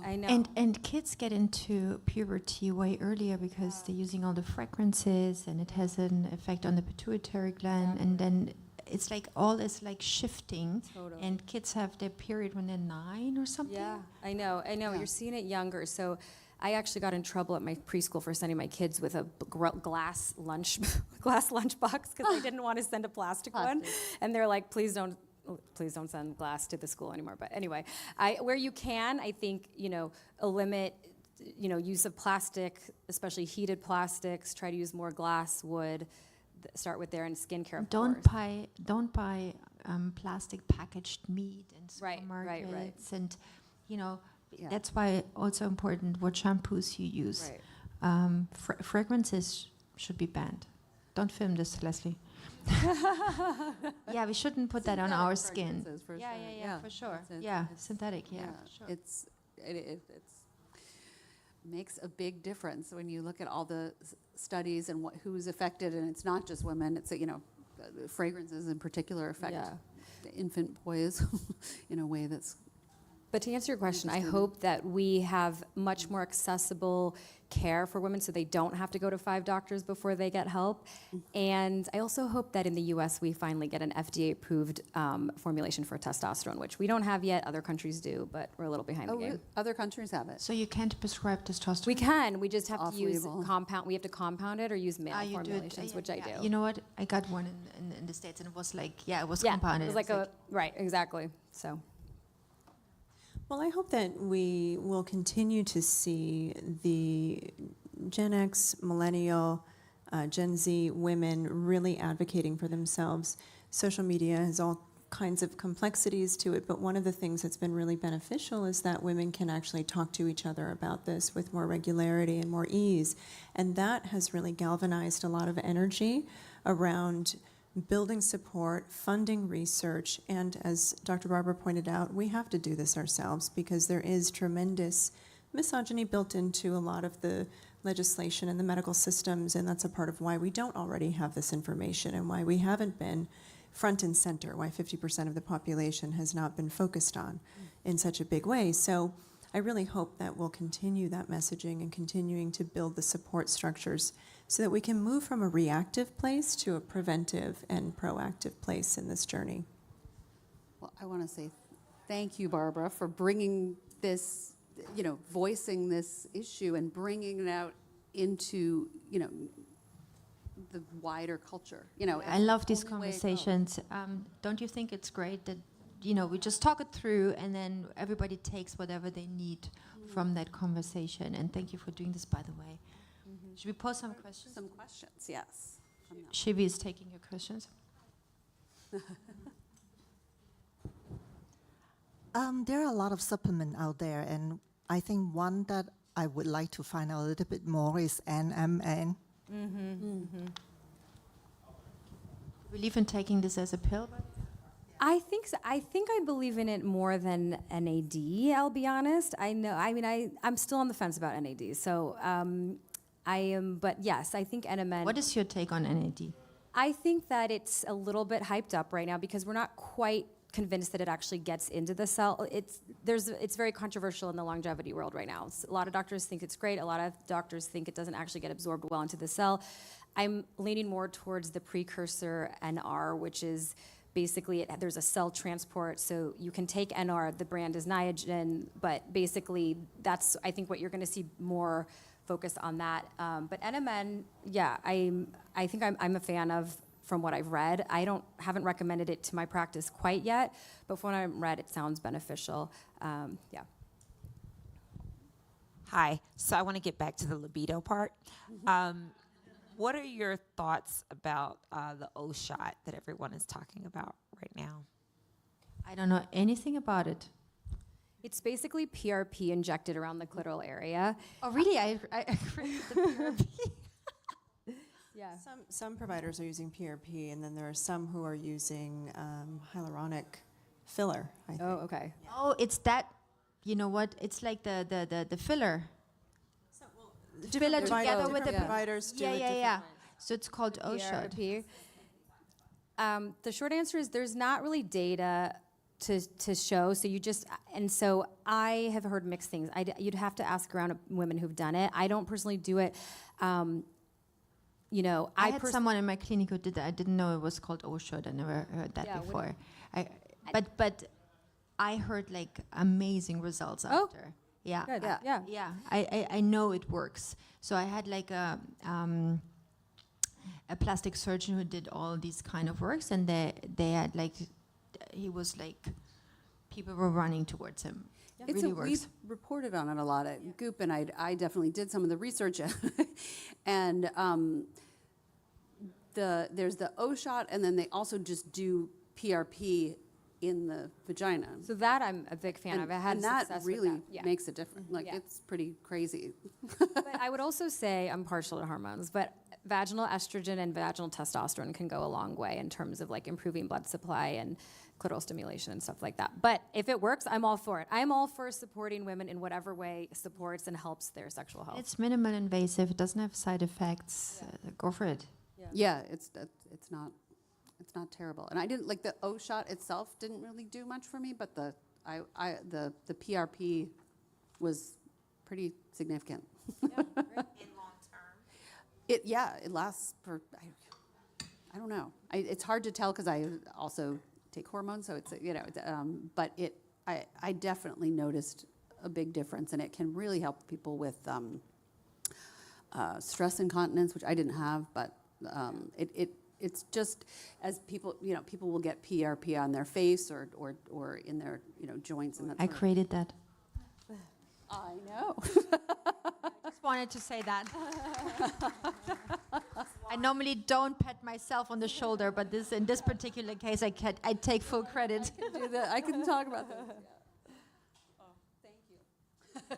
I know. And kids get into puberty way earlier because they're using all the fragrances, and it has an effect on the pituitary gland, and then it's like all is like shifting. Totally. And kids have their period when they're 9 or something. Yeah, I know. Yeah. You're seeing it younger. So I actually got in trouble at my preschool for sending my kids with a glass lunch box because I didn't want to send a plastic one. And they're like, please don't send glass to the school anymore. But anyway, where you can, I think, limit, use of plastic, especially heated plastics. Try to use more glass, wood. Start with there, and skincare. Of Don't course. buy plastic packaged meat in Right, supermarkets. right. And Yeah. that's why also important what shampoos you use. Right. Fragrances should be banned. Don't film this, Leslie. Yeah, we shouldn't put that on our skin. Fragrances, for Yeah, sure. yeah, for sure. It's- Yeah, it's- synthetic. Yeah, for sure. It's makes a big difference when you look at all the studies and who's affected, and it's not just women. It's fragrances in particular affect Yeah. the infant boys in a way that's. But to answer your question, I hope that we have much more accessible care for women so they don't have to go to 5 doctors before they get help. And I also hope that in the US we finally get an FDA-approved formulation for testosterone, which we don't have yet. Other countries do, but we're a little behind the game. Other countries have it. So you can't prescribe testosterone? We can. We just have to use Off-label. compound. We have to compound it or use male You do it, formulations, which I do. You know what? I got one in the States, and it was like, it was Yeah, compounded. it was like right, exactly. So. Well, I hope that we will continue to see the Gen X, Millennial, Gen Z women really advocating for themselves. Social media has all kinds of complexities to it, but one of the things that's been really beneficial is that women can actually talk to each other about this with more regularity and more ease. And that has really galvanized a lot of energy around building support, funding research, and as Dr. Barbara pointed out, we have to do this ourselves because there is tremendous misogyny built into a lot of the legislation and the medical systems, and that's a part of why we don't already have this information and why we haven't been front and center, why 50% of the population has not been focused on in such a big way. So I really hope that we'll continue that messaging and continuing to build the support structures so that we can move from a reactive place to a preventive and proactive place in this journey. Well, I want to say thank you, Barbara, for bringing this, voicing this issue and bringing it out into, the wider culture. I it's love the these only way it goes. conversations. Don't you think it's great that we just talk it through, and then everybody takes whatever they need from that conversation? And thank you for doing this, by the way. Should we pose some questions? Some questions, yes. Shivi is taking your questions. There are a lot of supplements out there, and I think one that I would like to find out a little bit more is NMN. Believe in taking this as a pill? I think so. I think I believe in it more than NAD. I'll be honest. I'm still on the fence about NAD. So I am, but yes, I think NMN. What is your take on NAD? I think that it's a little bit hyped up right now because we're not quite convinced that it actually gets into the cell. It's very controversial in the longevity world right now. A lot of doctors think it's great. A lot of doctors think it doesn't actually get absorbed well into the cell. I'm leaning more towards the precursor NR, which is basically there's a cell transport, so you can take NR. The brand is Niagen, but basically that's I think what you're going to see more focused on that. But NMN, yeah, I think I'm a fan of. From what I've read, haven't recommended it to my practice quite yet, but from what I've read, it sounds beneficial. Yeah. Hi. So I want to get back to the libido part. What are your thoughts about the O shot that everyone is talking about right now? I don't know anything about it. It's basically PRP injected around the clitoral area. Oh, really? I agree with the PRP. Yeah. Some providers are using PRP, and then there are some who are using hyaluronic filler, I think. Oh, okay. Oh, it's that. You know what? It's like the filler. Filler together with the providers do it different ways. So it's called O shot. PRP. The short answer is there's not really data to show. So you just, and so I have heard mixed things. You'd have to ask around women who've done it. I don't personally do it. You know, I had someone in my clinic who did that. I didn't know it was called OSHOT. I never heard that before. But I heard like amazing results after. Yeah, Good. yeah. I know it works. So I had like a plastic surgeon who did all these kind of works, and they had like, he was like, people were running towards him. It really works. We've reported on it a lot at Goop, and I definitely did some of the research. And there's the O shot, and then they also just do PRP in the vagina. So that I'm a big fan of. I had and that success really with that. Yeah. makes a difference. Like, Yeah. it's pretty crazy. But I would also say I'm partial to hormones, but vaginal estrogen and vaginal testosterone can go a long way in terms of like improving blood supply and clitoral stimulation and stuff like that. But if it works, I'm all for it. I'm all for supporting women in whatever way supports and helps their sexual health. It's minimal invasive. It doesn't have side effects. Go for it. Yeah, it's not terrible. And I didn't like the O shot itself didn't really do much for me, but the PRP was pretty significant. In long term? It lasts for I don't know. It's hard to tell because I also take hormones, so it's but I definitely noticed a big difference, and it can really help people with stress incontinence, which I didn't have, but it's just as people people will get PRP on their face or in their joints and that. I created that. I know. Just wanted to say that. I normally don't pat myself on the shoulder, but in this particular case, I take full credit. I can do that. I can talk about that. Yeah. Oh, thank you.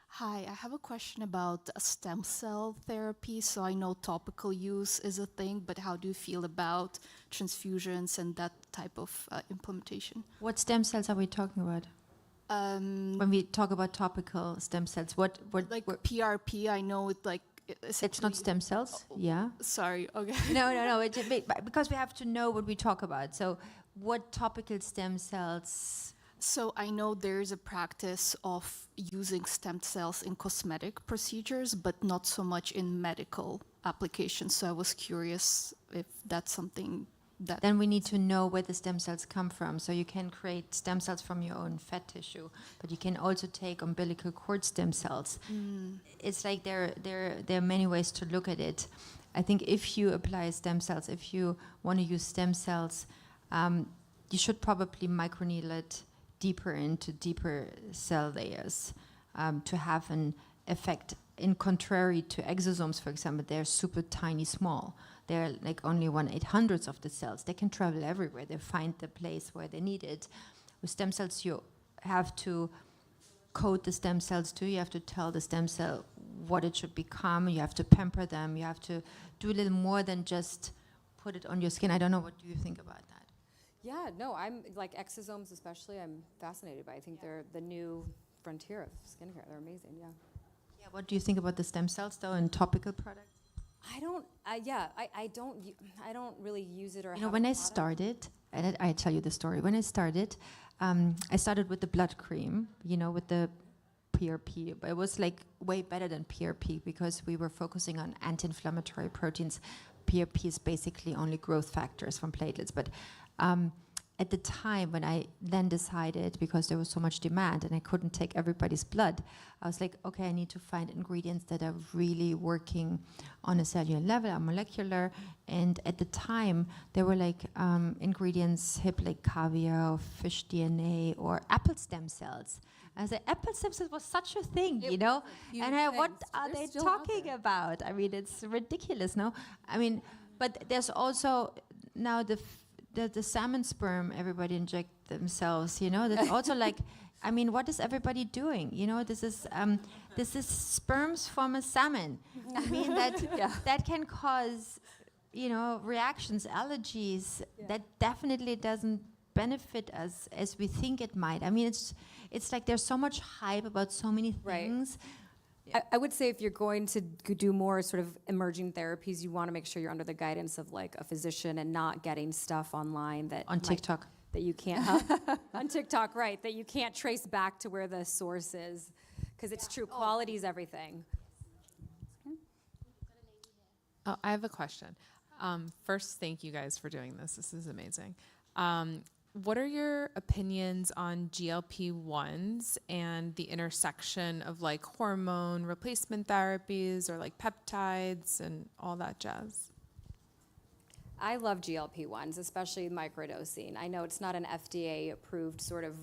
Hi, I have a question about stem cell therapy. So I know topical use is a thing, but how do you feel about transfusions and that type of implementation? What stem cells are we talking about? When we talk about topical stem cells, what Like PRP, I know it like it's not stem cells, yeah? Sorry, okay. No. Because we have to know what we talk about. So, what topical stem cells? So I know there's a practice of using stem cells in cosmetic procedures, but not so much in medical applications. So I was curious if that's something that... Then we need to know where the stem cells come from. So you can create stem cells from your own fat tissue, but you can also take umbilical cord stem cells. It's like there are many ways to look at it. I think if you apply stem cells, if you want to use stem cells, you should probably microneedle it deeper into deeper cell layers to have an effect. In contrary to exosomes, for example, they're super tiny small. They're like only 1/800th of the cells. They can travel everywhere. They find the place where they need it. With stem cells, you have to code the stem cells too. You have to tell the stem cell what it should become. You have to pamper them. You have to do a little more than just put it on your skin. I don't know, what do you think about that? Yeah, no, I'm like exosomes especially, I'm fascinated by. I think they're the new frontier of skincare. They're amazing, yeah. Yeah, what do you think about the stem cells though in topical products? I don't really use it or You know, have when a I product. started, and I tell you the story. When I started with the blood cream, with the PRP. But it was like way better than PRP because we were focusing on anti-inflammatory proteins. PRP is basically only growth factors from platelets. But at the time when I then decided, because there was so much demand and I couldn't take everybody's blood, I was like, okay, I need to find ingredients that are really working on a cellular level, a molecular. And at the time, there were like ingredients hip like caviar or fish DNA or apple stem cells. I was like, apple stem cells was such a thing, It you know? was a huge And what thing. are They're they still out talking there. about? I mean, it's ridiculous, no? I mean, but there's also now the salmon sperm everybody inject themselves, you know? That's also like, I mean, what is everybody doing? You know, this is sperms from a salmon. I mean, that can cause, you know, reactions, allergies. That definitely doesn't benefit us as we think it might. I mean, it's like there's so much hype about so many Right. things, I would say if you're going to do more sort of emerging therapies, you want to make sure you're under the guidance of like a physician and not getting stuff online that On TikTok. that you can't on TikTok, right? That you can't trace back to where the source is, because it's true. Quality is everything. Oh, I have a question. First, thank you guys for doing this. This is amazing. What are your opinions on GLP-1s and the intersection of like hormone replacement therapies or like peptides and all that jazz? I love GLP-1s, especially microdosing. I know it's not an FDA-approved sort of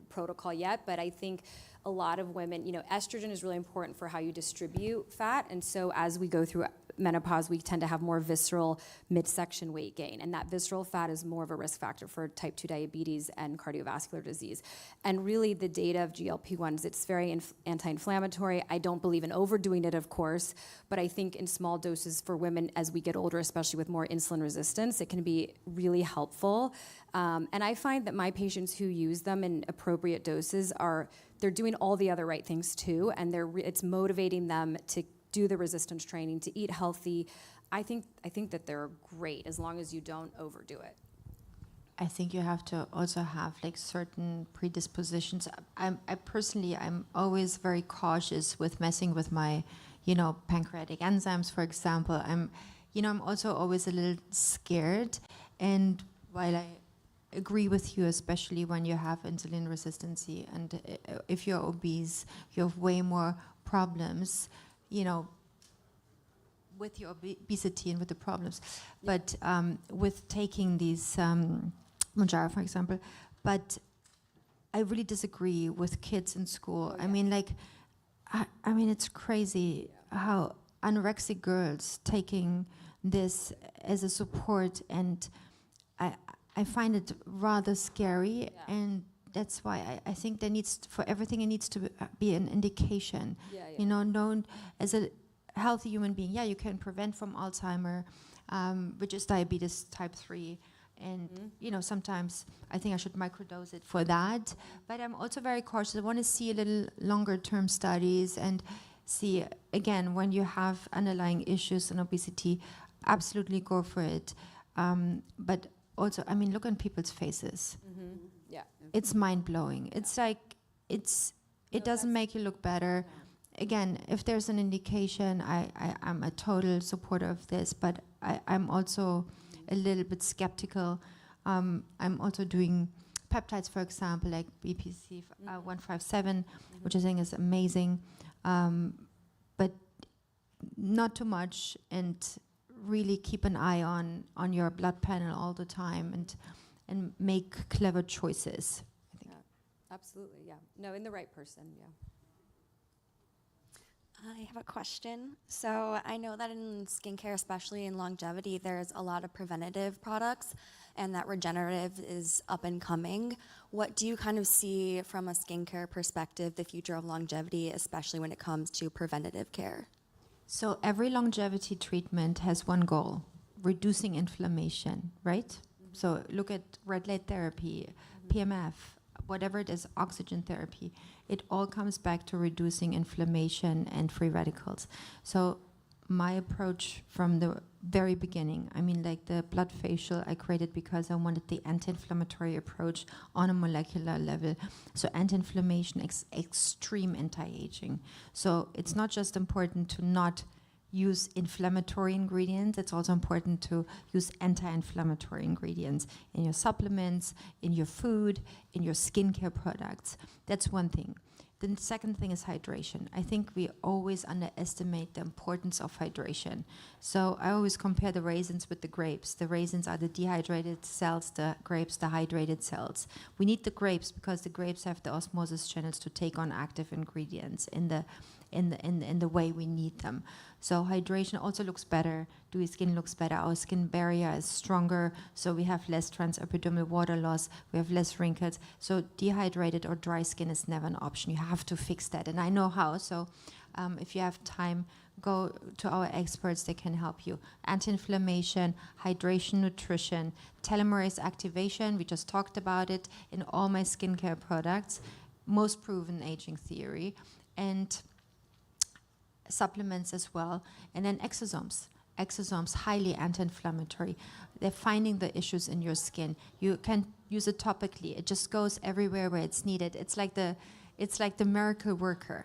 protocol yet, but I think a lot of women, you know, estrogen is really important for how you distribute fat, and so as we go through menopause, we tend to have more visceral midsection weight gain, and that visceral fat is more of a risk factor for type 2 diabetes and cardiovascular disease. And really, the data of GLP-1s, it's very anti-inflammatory. I don't believe in overdoing it, of course, but I think in small doses for women as we get older, especially with more insulin resistance, it can be really helpful. And I find that my patients who use them in appropriate doses they're doing all the other right things too, and it's motivating them to do the resistance training, to eat healthy. I think that they're great as long as you don't overdo it. I think you have to also have like certain predispositions. I personally, I'm always very cautious with messing with my, you know, pancreatic enzymes, for example. I'm also always a little scared. And while I agree with you, especially when you have insulin resistance, and if you're obese, you have way more problems, you know, with your obesity and with the problems. But with taking these Mounjaro, for example, but I really disagree with kids in school. I mean, like, I mean, it's crazy how anorexic girls taking this as a support, and I find it rather scary, and that's why I think there needs, for everything, it needs to be an indication. You know, known as a healthy human being, you can prevent from Alzheimer, which is diabetes type 3. And, you know, sometimes I think I should microdose it for that. But I'm also very cautious. I want to see a little longer term studies and see, again, when you have underlying issues in obesity, absolutely go for it. But also, I mean, look on people's faces. Yeah. It's mind-blowing. It's like, it doesn't make you look better. Again, if there's an indication, I'm a total supporter of this, but I'm also a little bit skeptical. I'm also doing peptides, for example, like BPC 157, which I think is amazing, but not too much, and really keep an eye on your blood panel all the time, and make clever choices. I think. Yeah, absolutely, yeah. No, in the right person, yeah. I have a question. So I know that in skincare, especially in longevity, there's a lot of preventative products, and that regenerative is up and coming. What do you kind of see from a skincare perspective, the future of longevity, especially when it comes to preventative care? So every longevity treatment has one goal: reducing inflammation, right? So look at red light therapy, PMF, whatever it is, oxygen therapy. It all comes back to reducing inflammation and free radicals. So my approach from the very beginning, I mean, like the blood facial I created because I wanted the anti-inflammatory approach on a molecular level. So anti-inflammation, extreme anti-aging. So it's not just important to not use inflammatory ingredients, it's also important to use anti-inflammatory ingredients in your supplements, in your food, in your skincare products. That's one thing. The second thing is hydration. I think we always underestimate the importance of hydration. So I always compare the raisins with the grapes. The raisins are the dehydrated cells, the grapes, the hydrated cells. We need the grapes because the grapes have the osmosis channels to take on active ingredients in the way we need them. So hydration also looks better. Dewy skin looks better. Our skin barrier is stronger, so we have less transepidermal water loss. We have less wrinkles. So dehydrated or dry skin is never an option. You have to fix that, and I know how. So if you have time, go to our experts. They can help you. Anti-inflammation, hydration, nutrition, telomerase activation. We just talked about it in all my skincare products. Most proven aging theory, and supplements as well. And then exosomes. Exosomes, highly anti-inflammatory. They're finding the issues in your skin. You can use it topically. It just goes everywhere where it's needed. It's like the miracle worker.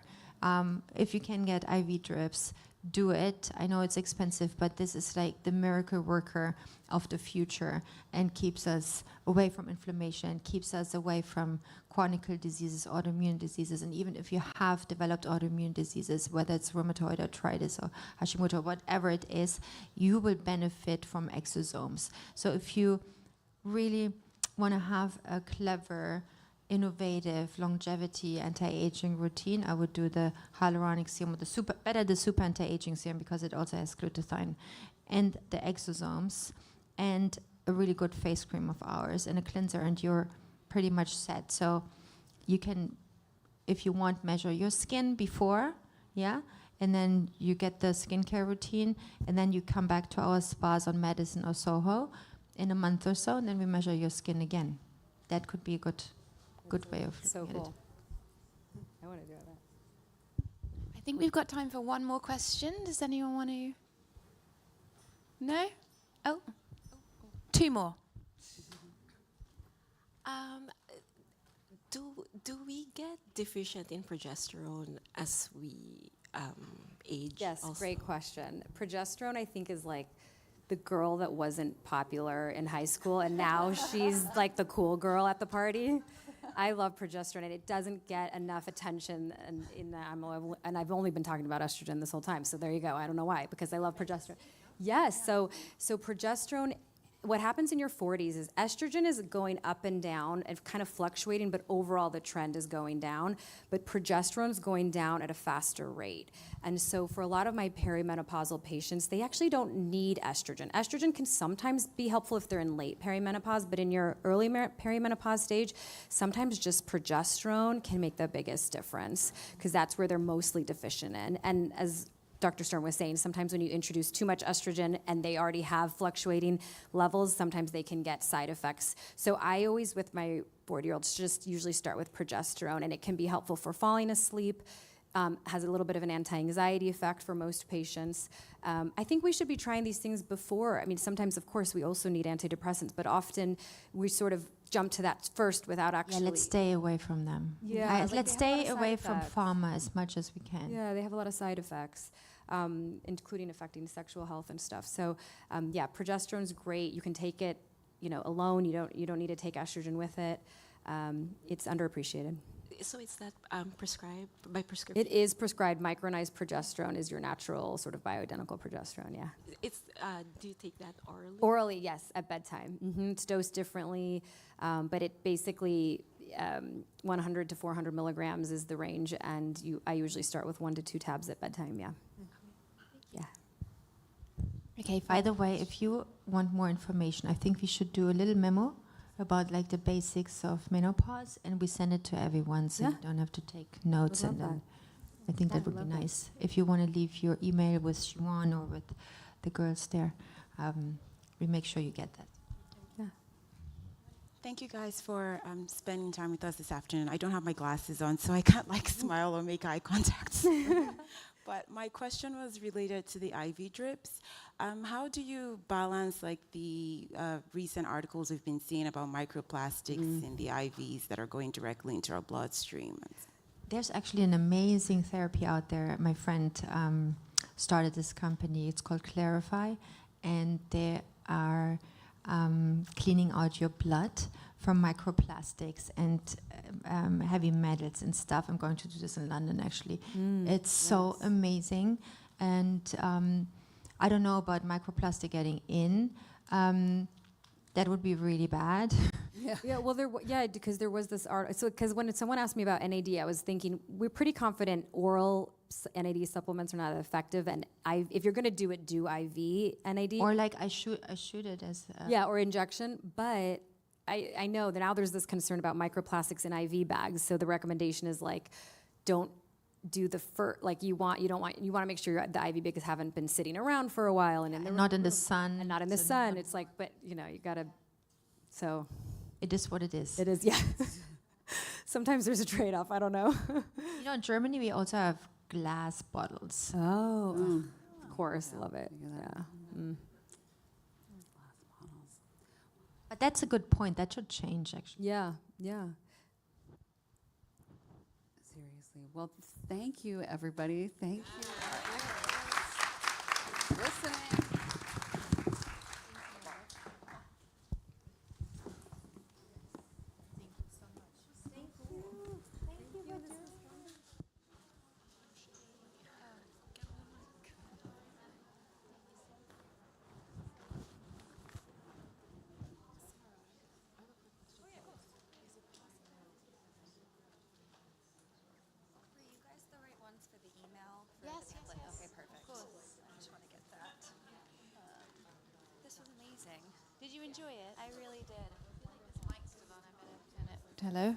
If you can get IV drips, do it. I know it's expensive, but this is like the miracle worker of the future and keeps us away from inflammation, keeps us away from chronic diseases, autoimmune diseases. And even if you have developed autoimmune diseases, whether it's rheumatoid arthritis or Hashimoto, whatever it is, you will benefit from exosomes. So if you really want to have a clever, innovative longevity anti-aging routine, I would do the hyaluronic serum with the super anti-aging serum because it also has glutathione, and the exosomes, and a really good face cream of ours and a cleanser, and you're pretty much set. So you can, if you want, measure your skin before, yeah, and then you get the skincare routine, and then you come back to our spas on Madison or Soho in a month or so, and then we measure your skin again. That could be a good way of So looking at it. cool. I want to do that. I think we've got time for one more question. Does anyone want to? No? Oh, two more. Do we get deficient in progesterone as we age? Yes, also? great question. Progesterone, I think, is like the girl that wasn't popular in high school, and now she's like the cool girl at the party. I love progesterone, and it doesn't get enough attention. And I've only been talking about estrogen this whole time, so there you go. I don't know why, because I love progesterone. Yes, so progesterone. What happens in your 40s is estrogen is going up and down and kind of fluctuating, but overall the trend is going down. But progesterone is going down at a faster rate. And so for a lot of my perimenopausal patients, they actually don't need estrogen. Estrogen can sometimes be helpful if they're in late perimenopause, but in your early perimenopause stage, sometimes just progesterone can make the biggest difference because that's where they're mostly deficient in. And as Dr. Sturm was saying, sometimes when you introduce too much estrogen and they already have fluctuating levels, sometimes they can get side effects. So I always, with my 40-year-olds, just usually start with progesterone, and it can be helpful for falling asleep, has a little bit of an anti-anxiety effect for most patients. I think we should be trying these things before. I mean, sometimes, of course, we also need antidepressants, but often we sort of jump to that first without actually... Yeah, let's stay away from them. Yeah, like let's they have a lot stay of away side from effects. pharma as much as we can. Yeah, they have a lot of side effects, including affecting sexual health and stuff. So, yeah, progesterone's great. You can take it, alone. You don't need to take estrogen with it. It's underappreciated. So is that prescribed by prescription? It is prescribed. Micronized progesterone is your natural sort of bioidentical progesterone. Yeah. It's do you take that orally? Orally, yes, at bedtime. It's dosed differently, but it basically 100 to 400 milligrams is the range, and I usually start with 1 to 2 tabs at bedtime. Yeah. Yeah. Okay, by the way, if you want more information, I think we should do a little memo about like the basics of menopause, and we send it to everyone so you don't have to take notes. Would And love then I think that would be nice. If you want to leave your email with Siobhan or with the girls there, we make sure you get that. Thank you guys for spending time with us this afternoon. I don't have my glasses on, so I can't smile or make eye contact. But my question was related to the IV drips. How do you balance the recent articles we've been seeing about microplastics in the IVs that are going directly into our bloodstream? There's actually an amazing therapy out there. My friend started this company. It's called Clarify, and they are cleaning out your blood from microplastics and heavy metals and stuff. I'm going to do this in London, actually. It's so amazing. And I don't know about microplastic getting in. That would be really bad. Yeah, well, because there was this art. So, because when someone asked me about NAD, I was thinking we're pretty confident oral NAD supplements are not effective, and if you're going to do it, do IV NAD. Or I shoot it as. Or injection. But I know that now there's this concern about microplastics in IV bags. So the recommendation is don't do the first. You want to make sure the IV bags haven't been sitting around for a while and not in the sun. And not in the sun. It's but you gotta. So. It is what it is. It is, yeah. Sometimes there's a trade-off. I don't know. In Germany, we also have glass bottles. Oh, Of course, love it. Yeah. But that's a good point. That should change, actually. Yeah. Yeah. seriously. Well, thank you, everybody. Thank you. Listening. Yes, yes, yes. Okay, perfect. I just want to get that. This was amazing. Did you enjoy it? I really did. Hello?